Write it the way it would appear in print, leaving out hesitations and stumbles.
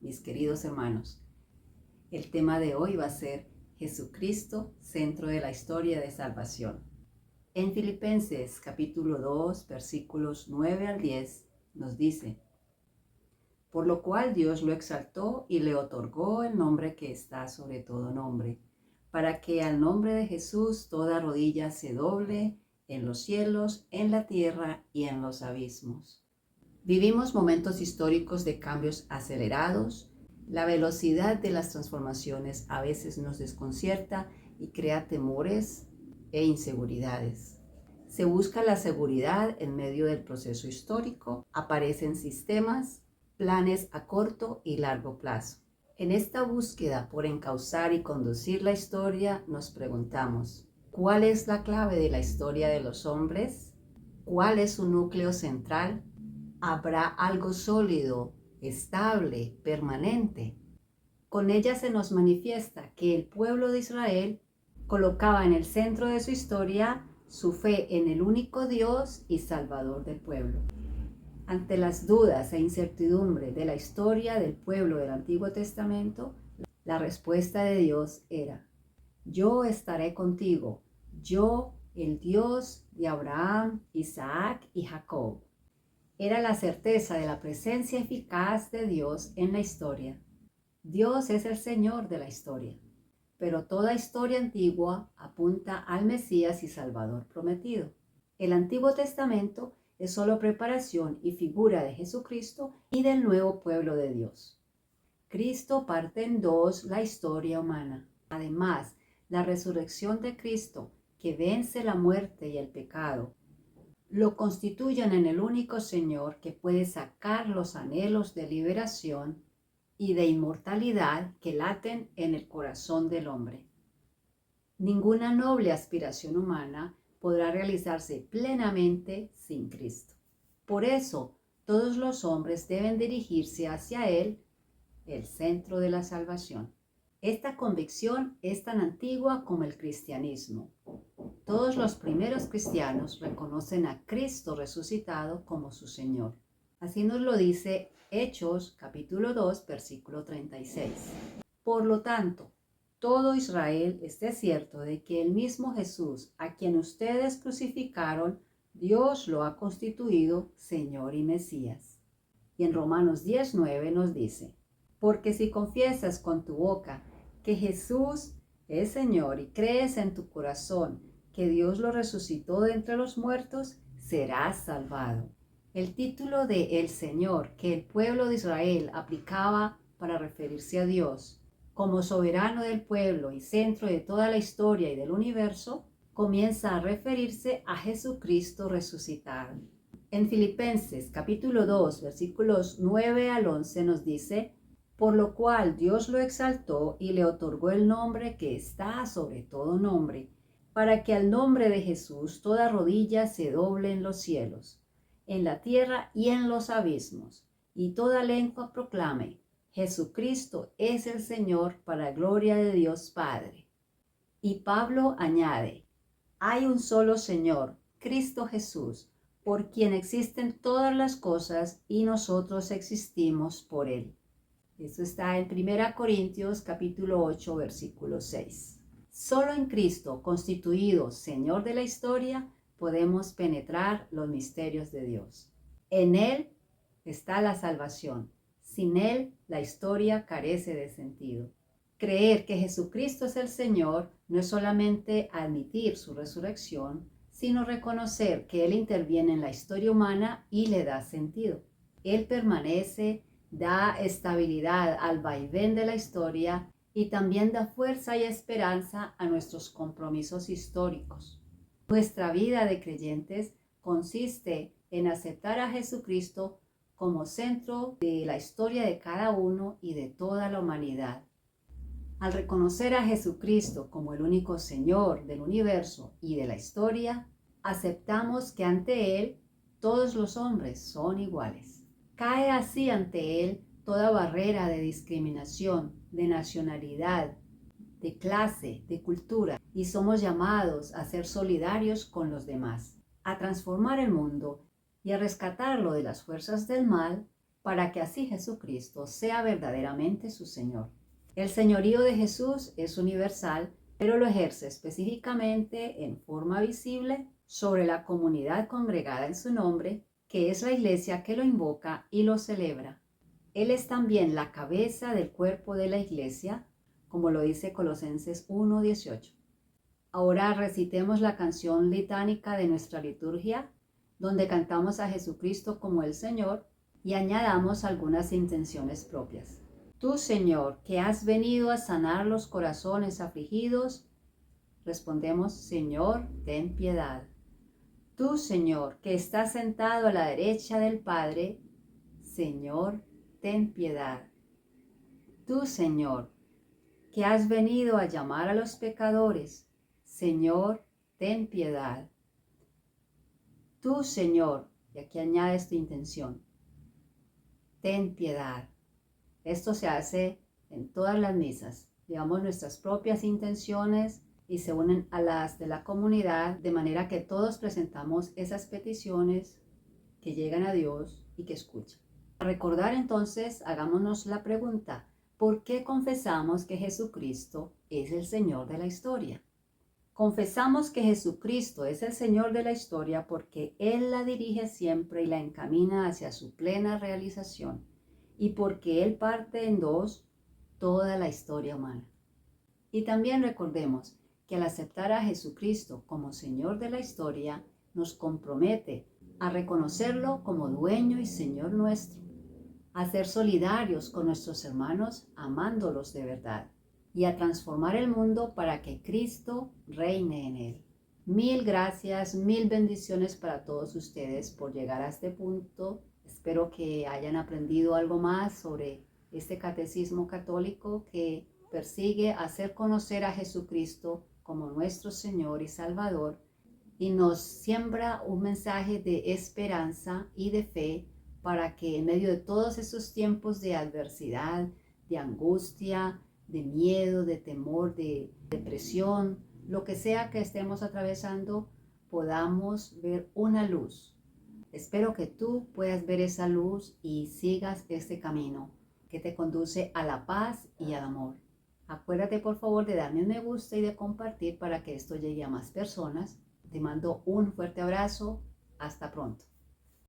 mis queridos hermanos. El tema de hoy va a ser Jesucristo, centro de la historia de salvación. En Filipenses capítulo 2, versículos 9 al 10, nos dice: por lo cual Dios lo exaltó y le otorgó el nombre que está sobre todo nombre, para que al nombre de Jesús toda rodilla se doble en los cielos, en la tierra y en los abismos. Vivimos momentos históricos de cambios acelerados. La velocidad de las transformaciones a veces nos desconcierta y crea temores e inseguridades. Se busca la seguridad en medio del proceso histórico. Aparecen sistemas, planes a corto y largo plazo. En esta búsqueda por encauzar y conducir la historia, nos preguntamos: ¿cuál es la clave de la historia de los hombres? ¿Cuál es su núcleo central? ¿Habrá algo sólido, estable, permanente? Con ella se nos manifiesta que el pueblo de Israel colocaba en el centro de su historia su fe en el único Dios y Salvador del pueblo. Ante las dudas e incertidumbre de la historia del pueblo del Antiguo Testamento, la respuesta de Dios era: yo estaré contigo, yo, el Dios de Abraham, Isaac y Jacob. Era la certeza de la presencia eficaz de Dios en la historia. Dios es el Señor de la historia, pero toda historia antigua apunta al Mesías y Salvador prometido. El Antiguo Testamento es solo preparación y figura de Jesucristo y del nuevo pueblo de Dios. Cristo parte en dos la historia humana. Además, la resurrección de Cristo, que vence la muerte y el pecado, lo constituyen en el único Señor que puede sacar los anhelos de liberación y de inmortalidad que laten en el corazón del hombre. Ninguna noble aspiración humana podrá realizarse plenamente sin Cristo. Por eso, todos los hombres deben dirigirse hacia Él, el centro de la salvación. Esta convicción es tan antigua como el cristianismo. Todos los primeros cristianos reconocen a Cristo resucitado como su Señor. Así nos lo dice Hechos capítulo 2, versículo 36. Por lo tanto, todo Israel esté cierto de que el mismo Jesús, a quien ustedes crucificaron, Dios lo ha constituido Señor y Mesías. Y en Romanos 10:9 nos dice: porque si confiesas con tu boca que Jesús es Señor y crees en tu corazón que Dios lo resucitó de entre los muertos, serás salvado. El título de El Señor que el pueblo de Israel aplicaba para referirse a Dios como soberano del pueblo y centro de toda la historia y del universo, comienza a referirse a Jesucristo resucitado. En Filipenses capítulo 2, versículos 9 al 11 nos dice: por lo cual Dios lo exaltó y le otorgó el nombre que está sobre todo nombre, para que al nombre de Jesús toda rodilla se doble en los cielos, en la tierra y en los abismos, y toda lengua proclame: Jesucristo es el Señor, para gloria de Dios Padre. Y Pablo añade: hay un solo Señor, Cristo Jesús, por quien existen todas las cosas y nosotros existimos por Él. Eso está en 1 Corintios capítulo 8, versículo 6. Solo en Cristo, constituido Señor de la historia, podemos penetrar los misterios de Dios. En Él está la salvación. Sin Él, la historia carece de sentido. Creer que Jesucristo es el Señor no es solamente admitir su resurrección, sino reconocer que Él interviene en la historia humana y le da sentido. Él permanece, da estabilidad al vaivén de la historia y también da fuerza y esperanza a nuestros compromisos históricos. Nuestra vida de creyentes consiste en aceptar a Jesucristo como centro de la historia de cada uno y de toda la humanidad. Al reconocer a Jesucristo como el único Señor del universo y de la historia, aceptamos que ante Él todos los hombres son iguales. Cae así ante Él toda barrera de discriminación, de nacionalidad, de clase, de cultura, y somos llamados a ser solidarios con los demás, a transformar el mundo y a rescatarlo de las fuerzas del mal para que así Jesucristo sea verdaderamente su Señor. El señorío de Jesús es universal, pero lo ejerce específicamente en forma visible sobre la comunidad congregada en su nombre, que es la iglesia que lo invoca y lo celebra. Él es también la cabeza del cuerpo de la iglesia, como lo dice Colosenses 1:18. Ahora recitemos la canción litánica de nuestra liturgia, donde cantamos a Jesucristo como el Señor y añadamos algunas intenciones propias. Tú, Señor, que has venido a sanar los corazones afligidos, respondemos, Señor, ten piedad. Tú, Señor, que estás sentado a la derecha del Padre, Señor, ten piedad. Tú, Señor, que has venido a llamar a los pecadores, Señor, ten piedad. Tú, Señor, y aquí añades tu intención, ten piedad. Esto se hace en todas las misas. Llevamos nuestras propias intenciones y se unen a las de la comunidad, de manera que todos presentamos esas peticiones que llegan a Dios y que escucha. Para recordar entonces, hagámonos la pregunta, ¿por qué confesamos que Jesucristo es el Señor de la historia? Confesamos que Jesucristo es el Señor de la historia porque Él la dirige siempre y la encamina hacia su plena realización, y porque Él parte en dos toda la historia humana. Y también recordemos que al aceptar a Jesucristo como Señor de la historia, nos compromete a reconocerlo como dueño y Señor nuestro, a ser solidarios con nuestros hermanos amándolos de verdad y a transformar el mundo para que Cristo reine en él. Mil gracias, mil bendiciones para todos ustedes por llegar a este punto. Espero que hayan aprendido algo más sobre este catecismo católico que persigue hacer conocer a Jesucristo como nuestro Señor y Salvador y nos siembra un mensaje de esperanza y de fe para que en medio de todos esos tiempos de adversidad, de angustia, de miedo, de temor, de depresión, lo que sea que estemos atravesando, podamos ver una luz. Espero que tú puedas ver esa luz y sigas este camino que te conduce a la paz y al amor. Acuérdate por favor de darme un me gusta y de compartir para que esto llegue a más personas. Te mando un fuerte abrazo. Hasta pronto.